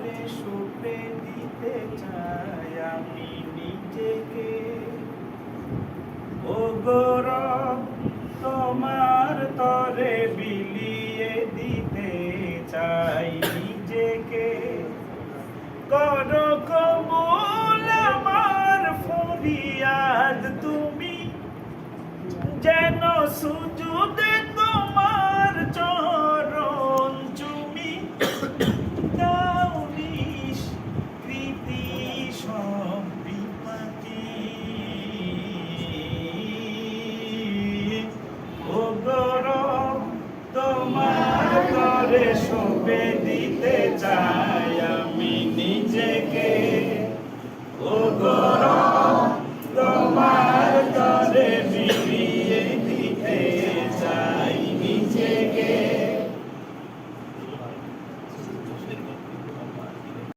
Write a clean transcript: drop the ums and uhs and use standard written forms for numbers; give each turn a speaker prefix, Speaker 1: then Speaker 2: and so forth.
Speaker 1: তরে সঁপে দিতে চাই আমি নিজেকে। ও গৌরব তোমার তরে বিলিয়ে দিতে চাই নিজেকে। করো কবুল আমার ফরিয়াদ তুমি, যেন সুজুদে তোমার চরণ চুমি। দাও নিষ্কৃতি সব বিপাকে। ও গৌরব তোমার তরে সঁপে দিতে চাই